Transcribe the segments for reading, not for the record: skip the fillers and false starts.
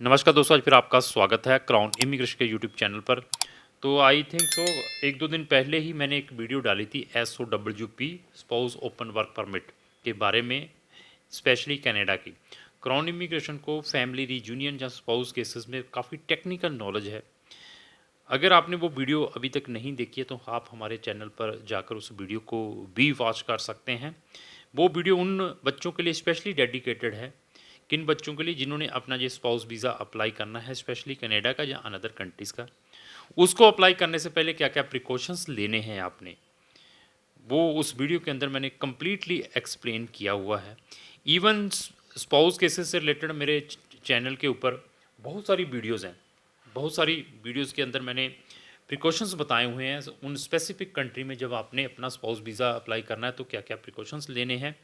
नमस्कार दोस्तों, आज फिर आपका स्वागत है क्राउन इमिग्रेशन के यूट्यूब चैनल पर। तो आई थिंक सो 1-2 दिन पहले ही मैंने एक वीडियो डाली थी SOWP spouse open work permit के बारे में, स्पेशली कनाडा की। क्राउन इमिग्रेशन को फैमिली रीयूनियन या स्पाउस केसेस में काफ़ी टेक्निकल नॉलेज है। अगर आपने वो वीडियो अभी तक नहीं देखी है तो आप हमारे चैनल पर जाकर उस वीडियो को भी वॉच कर सकते हैं। वो वीडियो उन बच्चों के लिए स्पेशली डेडिकेटेड है, किन बच्चों के लिए जिन्होंने अपना ये स्पाउस वीज़ा अप्लाई करना है, स्पेशली कनाडा का या अनदर कंट्रीज़ का। उसको अप्लाई करने से पहले क्या क्या प्रिकॉशंस लेने हैं आपने, वो उस वीडियो के अंदर मैंने कम्प्लीटली एक्सप्लेन किया हुआ है। इवन स्पाउस केसेस से रिलेटेड मेरे चैनल के ऊपर बहुत सारी वीडियोज़ हैं। बहुत सारी वीडियोज़ के अंदर मैंने प्रिकॉशंस बताए हुए हैं उन स्पेसिफिक कंट्री में जब आपने अपना स्पाउस वीज़ा अप्लाई करना है तो क्या क्या प्रिकॉशंस लेने हैं,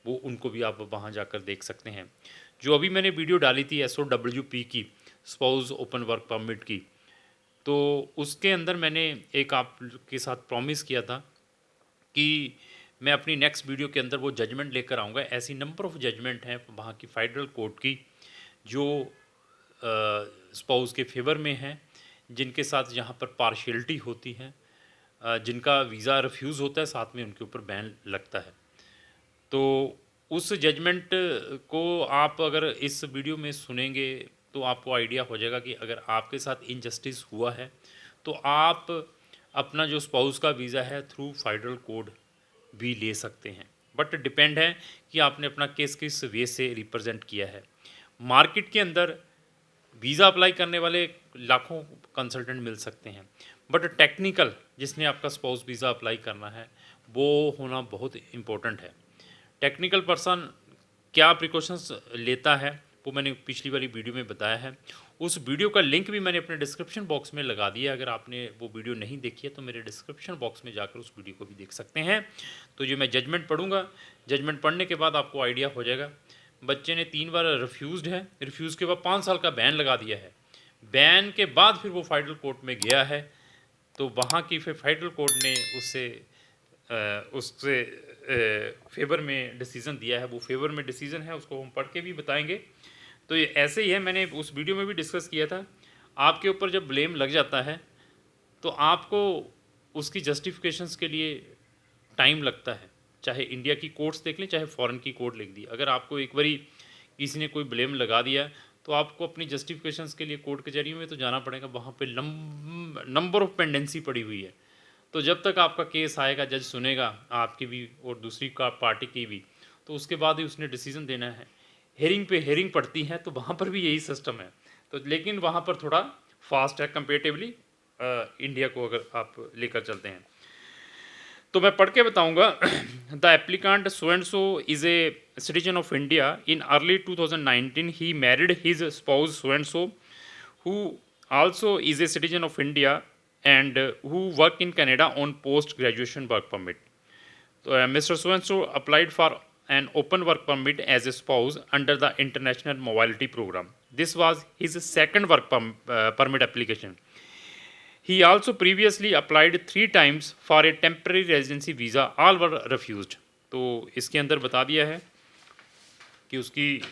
वो उनको भी आप वहाँ जाकर देख सकते हैं। जो अभी मैंने वीडियो डाली थी SOWP की, स्पाउस ओपन वर्क परमिट की, तो उसके अंदर मैंने एक आपके साथ प्रॉमिस किया था कि मैं अपनी नेक्स्ट वीडियो के अंदर वो जजमेंट लेकर आऊँगा। ऐसी नंबर ऑफ़ जजमेंट हैं वहाँ की फेडरल कोर्ट की जो स्पाउस के फेवर में हैं, जिनके साथ यहाँ पर पार्शियलिटी होती है, जिनका वीज़ा रिफ्यूज़ होता है, साथ में उनके ऊपर बैन लगता है। तो उस जजमेंट को आप अगर इस वीडियो में सुनेंगे तो आपको आइडिया हो जाएगा कि अगर आपके साथ इनजस्टिस हुआ है तो आप अपना जो स्पाउस का वीज़ा है थ्रू फेडरल कोड भी ले सकते हैं। बट डिपेंड है कि आपने अपना केस किस वे से रिप्रेजेंट किया है। मार्केट के अंदर वीज़ा अप्लाई करने वाले लाखों कंसल्टेंट मिल सकते हैं, बट टेक्निकल जिसने आपका स्पाउस वीज़ा अप्लाई करना है वो होना बहुत इम्पोर्टेंट है। टेक्निकल पर्सन क्या प्रिकॉशंस लेता है वो मैंने पिछली वाली वीडियो में बताया है। उस वीडियो का लिंक भी मैंने अपने डिस्क्रिप्शन बॉक्स में लगा दिया है। अगर आपने वो वीडियो नहीं देखी है तो मेरे डिस्क्रिप्शन बॉक्स में जाकर उस वीडियो को भी देख सकते हैं। तो जो मैं जजमेंट पढ़ूंगा, जजमेंट पढ़ने के बाद आपको आइडिया हो जाएगा। बच्चे ने 3 बार रिफ्यूज़्ड है, रिफ्यूज़ के बाद 5 साल का बैन लगा दिया है। बैन के बाद फिर वो फेडरल कोर्ट में गया है, तो वहाँ की फिर फेडरल कोर्ट ने उससे फेवर में डिसीज़न दिया है। वो फेवर में डिसीज़न है, उसको हम पढ़ के भी बताएंगे। तो ये ऐसे ही है, मैंने उस वीडियो में भी डिस्कस किया था। आपके ऊपर जब ब्लेम लग जाता है तो आपको उसकी जस्टिफिकेशंस के लिए टाइम लगता है। चाहे इंडिया की कोर्ट्स देख लें, चाहे फॉरेन की कोर्ट लिख दी। अगर आपको एक बारी किसी ने कोई ब्लेम लगा दिया तो आपको अपनी जस्टिफिकेशंस के लिए कोर्ट कचहरी में तो जाना पड़ेगा। वहाँ पे नंबर ऑफ पेंडेंसी पड़ी हुई है। तो जब तक आपका केस आएगा, जज सुनेगा आपकी भी और दूसरी का पार्टी की भी, तो उसके बाद ही उसने डिसीजन देना है। हेयरिंग पे हेयरिंग पड़ती है, तो वहाँ पर भी यही सिस्टम है। तो लेकिन वहाँ पर थोड़ा फास्ट है कंपेरेटिवली इंडिया को अगर आप लेकर चलते हैं। तो मैं पढ़ के बताऊंगा। The applicant so and so is a citizen of India. In early 2019 he married his spouse so and so who also is a citizen of India and who work in Canada on post-graduation work permit. So, Mr. So-and-so applied for an open work permit as a spouse under the International Mobility Program. This was his second work permit application. He also previously applied 3 times for a temporary residency visa. All were refused. तो इसके अंदर बता दिया है कि उसकी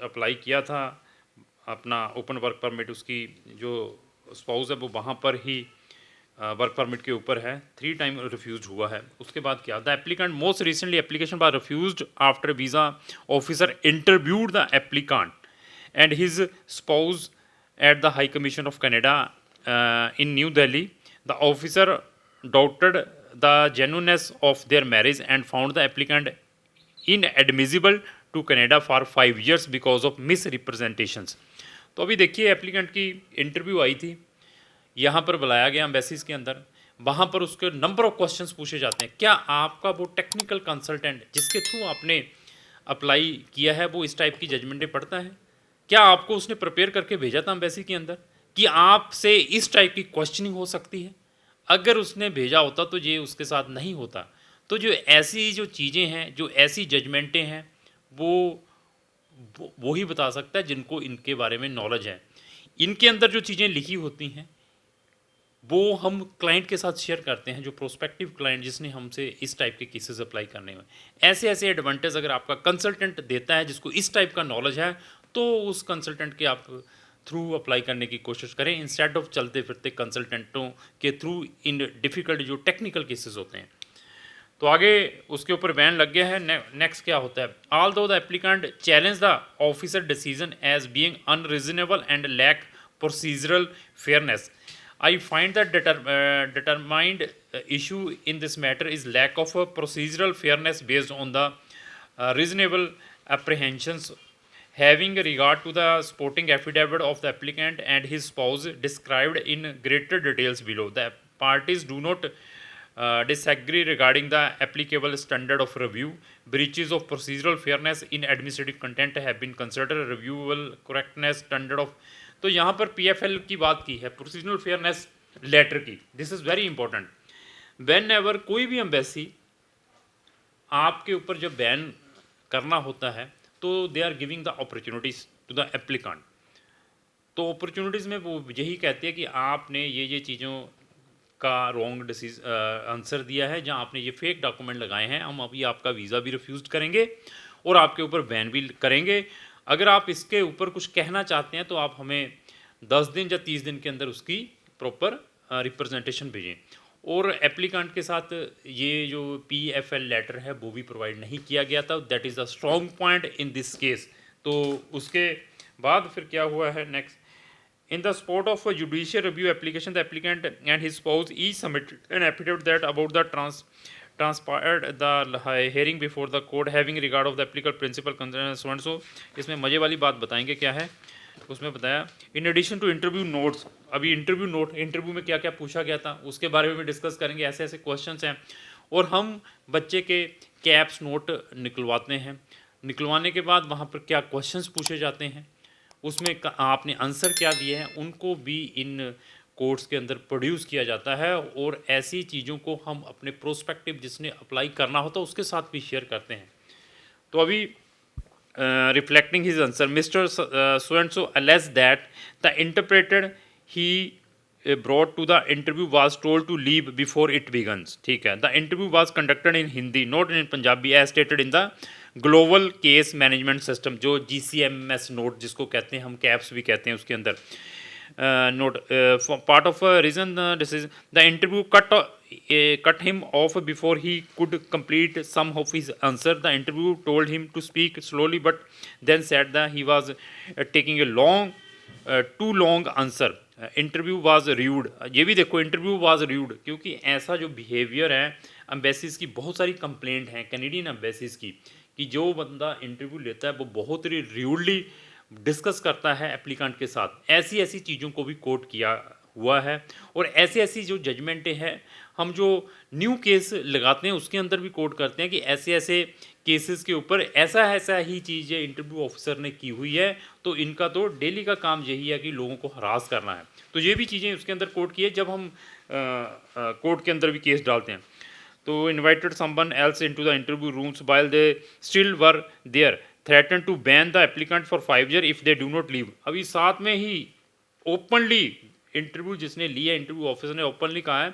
apply किया था अपना ओपन वर्क परमिट, उसकी जो स्पाउस है वो वहाँ पर ही वर्क परमिट के ऊपर है। 3 टाइम रिफ्यूज हुआ है। उसके बाद क्या, the applicant most recently application bar refused after visa officer interviewed the applicant and his spouse at the high commission of Canada in New Delhi. The officer doubted the genuineness of their marriage and found the applicant inadmissible to Canada for 5 years because of misrepresentations. तो अभी देखिए, applicant की interview I थी, यहाँ पर बुलाया गया embassies के अंदर। वहाँ पर उसके नंबर ऑफ क्वेश्चंस पूछे जाते हैं। क्या आपका वो टेक्निकल कंसल्टेंट जिसके थ्रू आपने अप्लाई किया है वो इस टाइप की जजमेंटें पढ़ता है? क्या आपको उसने प्रिपेयर करके भेजा था एम्बेसी के अंदर कि आपसे इस टाइप की क्वेश्चनिंग हो सकती है? अगर उसने भेजा होता तो ये उसके साथ नहीं होता। तो जो ऐसी जो चीज़ें हैं, जो ऐसी जजमेंटें हैं, वो ही बता सकता है जिनको इनके बारे में नॉलेज है। इनके अंदर जो चीज़ें लिखी होती हैं वो हम क्लाइंट के साथ शेयर करते हैं, जो प्रोस्पेक्टिव क्लाइंट जिसने हमसे इस टाइप के केसेस अप्लाई करने में। ऐसे ऐसे एडवांटेज अगर आपका कंसल्टेंट देता है जिसको इस टाइप का नॉलेज है, तो उस कंसल्टेंट के आप थ्रू अप्लाई करने की कोशिश करें, इंस्टेड ऑफ चलते फिरते कंसल्टेंटों के थ्रू इन डिफ़िकल्ट जो टेक्निकल केसेस होते हैं। तो आगे उसके ऊपर बैन लग गया है। नेक्स्ट क्या होता है, although the applicant challenge the officer decision as being unreasonable and lack procedural fairness, I find that determined issue in this matter is lack of a procedural fairness based on the reasonable apprehensions having regard to the supporting affidavit of the applicant and his spouse described in greater details below. The parties do not disagree regarding the applicable standard of review. Breaches of procedural fairness in administrative content have been considered reviewable correctness standard of. तो यहाँ पर PFL की बात की है, procedural fairness letter की। This is very important. When ever कोई भी एम्बेसी आपके ऊपर जब बैन करना होता है तो they are giving the opportunities to the applicant. तो अपॉर्चुनिटीज़ में वो यही कहती है कि आपने ये चीज़ों का रॉन्ग आंसर दिया है, जहां आपने ये फेक डॉक्यूमेंट लगाए हैं, हम अभी आपका वीज़ा भी रिफ्यूज़ करेंगे और आपके ऊपर बैन भी करेंगे। अगर आप इसके ऊपर कुछ कहना चाहते हैं तो आप हमें 10 दिन या 30 दिन के अंदर उसकी प्रॉपर रिप्रेजेंटेशन भेजें। और एप्लीकेंट के साथ ये जो PFL लेटर है वो भी प्रोवाइड नहीं किया गया था। That is the strong point in this case. तो उसके बाद फिर क्या हुआ है next, in the support of a judicial review application, the applicant and his spouse each submitted an affidavit that about the transpired the hearing before the court having regard of the applicable principal concern so and so। इसमें मज़े वाली बात बताएंगे क्या है। उसमें बताया in addition to interview notes, अभी इंटरव्यू नोट, इंटरव्यू में क्या क्या पूछा गया था उसके बारे में डिस्कस करेंगे। ऐसे ऐसे क्वेश्चंस हैं और हम बच्चे के कैप्स नोट निकलवाते हैं। निकलवाने के बाद वहाँ पर क्या क्वेश्चंस पूछे जाते हैं, उसमें आपने आंसर क्या दिए हैं, उनको भी इन कोर्ट्स के अंदर प्रोड्यूस किया जाता है। और ऐसी चीज़ों को हम अपने प्रोस्पेक्टिव जिसने अप्लाई करना होता है उसके साथ भी शेयर करते हैं। तो अभी reflecting his answer, mister so and so alleged that the interpreted he brought to the interview was told to leave before it begins। ठीक है, the interview was conducted in Hindi not in Punjabi as stated in the global case management system, जो GCMS note जिसको कहते हैं, हम caps भी कहते हैं, उसके अंदर note part of reason decision the interview cut him off before he could complete some of his answer. The interview told him to speak slowly but then said that he was taking a too long answer. Interview was rude, ये भी देखो interview was rude, क्योंकि ऐसा जो behaviour है embassies की, बहुत सारी कंप्लेंट हैं कैनेडियन एम्बेसीज की कि जो बंदा इंटरव्यू लेता है वो बहुत ही र्यूडली डिस्कस करता है एप्लीकेंट के साथ। ऐसी ऐसी चीज़ों को भी कोट किया हुआ है और ऐसी ऐसी जो जजमेंटें हैं, हम जो न्यू केस लगाते हैं उसके अंदर भी कोट करते हैं कि ऐसे ऐसे केसेस के ऊपर ऐसा ही चीज़ इंटरव्यू ऑफिसर ने की हुई है, तो इनका तो डेली का काम यही है कि लोगों को हरास करना है। तो ये भी चीज़ें उसके अंदर कोट की है जब हम कोर्ट के अंदर भी केस डालते हैं। तो invited someone else into the interview rooms while they still were there, threatened to ban the applicant for 5 years if they do not leave। अभी साथ में ही ओपनली इंटरव्यू जिसने लिया, इंटरव्यू ऑफिसर ने ओपनली कहा है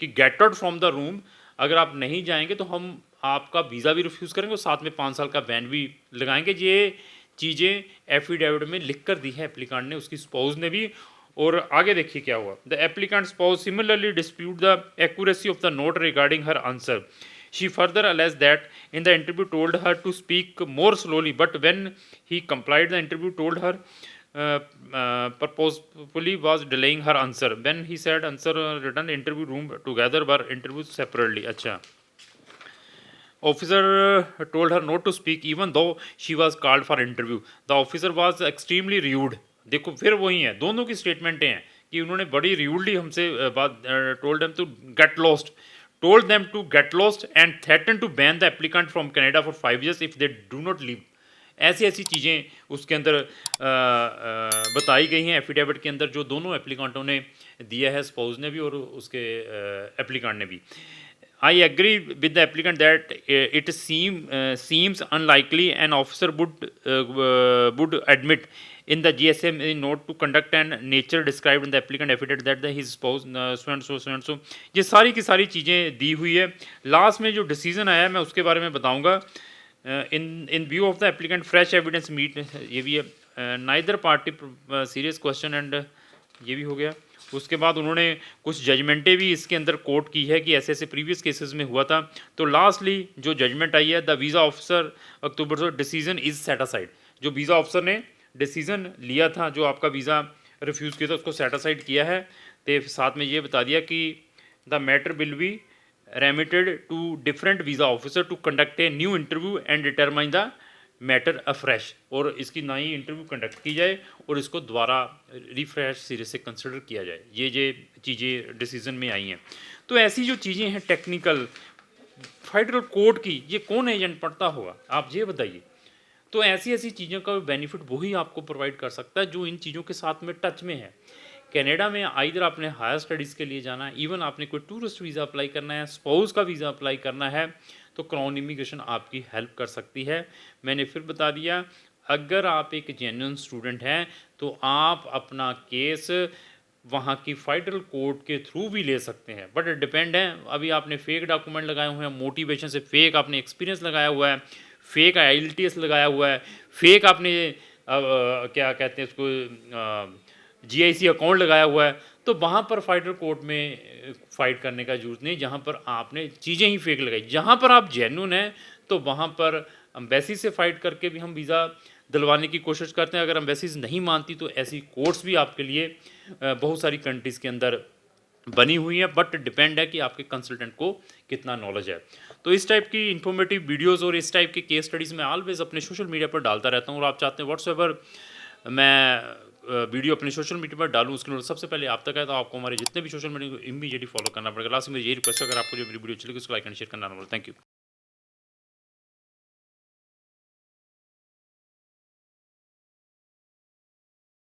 कि get out from the room, अगर आप नहीं जाएंगे तो हम आपका वीज़ा भी रिफ्यूज़ करेंगे और साथ में 5 साल का बैन भी लगाएंगे। ये चीज़ें एफिडेविट में लिख कर दी है एप्लीकेंट ने, उसकी स्पाउस ने भी। और आगे देखिए क्या हुआ, the applicant spouse similarly dispute the accuracy of the note regarding her answer. She further alleged that in the interview told her to speak more slowly, but when he complied the interview told her purposefully was delaying her answer। when he said answer written interview room together were interviewed separately। अच्छा, officer told her not to speak even though she was called for interview। the officer was extremely rude। देखो फिर वही है, दोनों की स्टेटमेंटें हैं कि उन्होंने बड़ी रूडली हमसे बात told them to get lost and threaten to ban the applicant from Canada for 5 years if they do not leave. ऐसी ऐसी चीज़ें उसके अंदर बताई गई हैं एफिडेविट के अंदर, जो दोनों एप्लीकेंटों ने दिया है, स्पाउस ने भी और उसके एप्लीकेंट ने भी। I agree with the applicant that it seems unlikely an officer would admit in the GSM note to conduct and nature described in the applicant affidavit that his spouse so and so। ये सारी की सारी चीज़ें दी हुई है। Last में जो decision आया मैं उसके बारे में बताऊंगा। In view of the applicant fresh evidence meet, ये भी है, neither party serious question and ये भी हो गया। उसके बाद उन्होंने कुछ जजमेंटें भी इसके अंदर कोट की है कि ऐसे ऐसे प्रीवियस केसेस में हुआ था। तो लास्टली जो जजमेंट आई है, द वीज़ा ऑफिसर अक्टूबर से डिसीजन इज सेट असाइड। जो वीज़ा ऑफिसर ने डिसीजन लिया था, जो आपका वीज़ा रिफ्यूज़ किया था, उसको सेट असाइड किया है। तो साथ में ये बता दिया कि the matter will be remitted to different visa officer to conduct a new interview and determine the matter afresh. और इसकी नई इंटरव्यू कंडक्ट की जाए और इसको दोबारा रिफ्रेश सिरे से कंसिडर किया जाए। ये चीज़ें डिसीजन में आई हैं। तो ऐसी जो चीज़ें हैं टेक्निकल फेडरल कोर्ट की, ये कौन एजेंट पढ़ता होगा, आप ये बताइए। तो ऐसी ऐसी चीज़ों का बेनिफिट वही आपको प्रोवाइड कर सकता है जो इन चीज़ों के साथ में टच में है। कनाडा में आइदर आपने हायर स्टडीज़ के लिए जाना है, इवन आपने कोई टूरिस्ट वीज़ा अप्लाई करना है, स्पाउस का वीज़ा अप्लाई करना है, तो क्राउन इमिग्रेशन आपकी हेल्प कर सकती है। मैंने फिर बता दिया, अगर आप एक जेन्युइन स्टूडेंट हैं तो आप अपना केस वहाँ की फेडरल कोर्ट के थ्रू भी ले सकते हैं, बट डिपेंड है। अभी आपने फेक डॉक्यूमेंट लगाए हुए हैं, मोटिवेशन से फेक आपने एक्सपीरियंस लगाया हुआ है, फेक IELTS लगाया हुआ है, फेक आपने क्या कहते हैं उसको GIC अकाउंट लगाया हुआ है, तो वहाँ पर फेडरल कोर्ट में फाइट करने का जरूरत नहीं, जहाँ पर आपने चीज़ें ही फेक लगाई। जहाँ पर आप जेन्युइन हैं तो वहाँ पर एम्बेसी से फाइट करके भी हम वीज़ा दिलवाने की कोशिश करते हैं। अगर एम्बेसीज नहीं मानती तो ऐसी कोर्ट्स भी आपके लिए बहुत सारी कंट्रीज़ के अंदर बनी हुई है, बट डिपेंड है कि आपके कंसल्टेंट को कितना नॉलेज है। तो इस टाइप की इन्फॉर्मेटिव वीडियोस और इस टाइप के केस स्टडीज़ मैं ऑलवेज़ अपने सोशल मीडिया पर डालता रहता हूँ। और आप चाहते हैं व्हाट्सएवर मैं वीडियो अपने सोशल मीडिया पर डालूँ, उसके लिए सबसे पहले आप तक है तो आपको हमारे जितने भी सोशल मीडिया को इमीडिएटली फॉलो करना पड़ेगा। लास्ट में मेरी ये रिक्वेस्ट है, अगर आपको जो मेरी वीडियो अच्छी लगी उसको लाइक एंड शेयर करना ना भूलें। Thank you.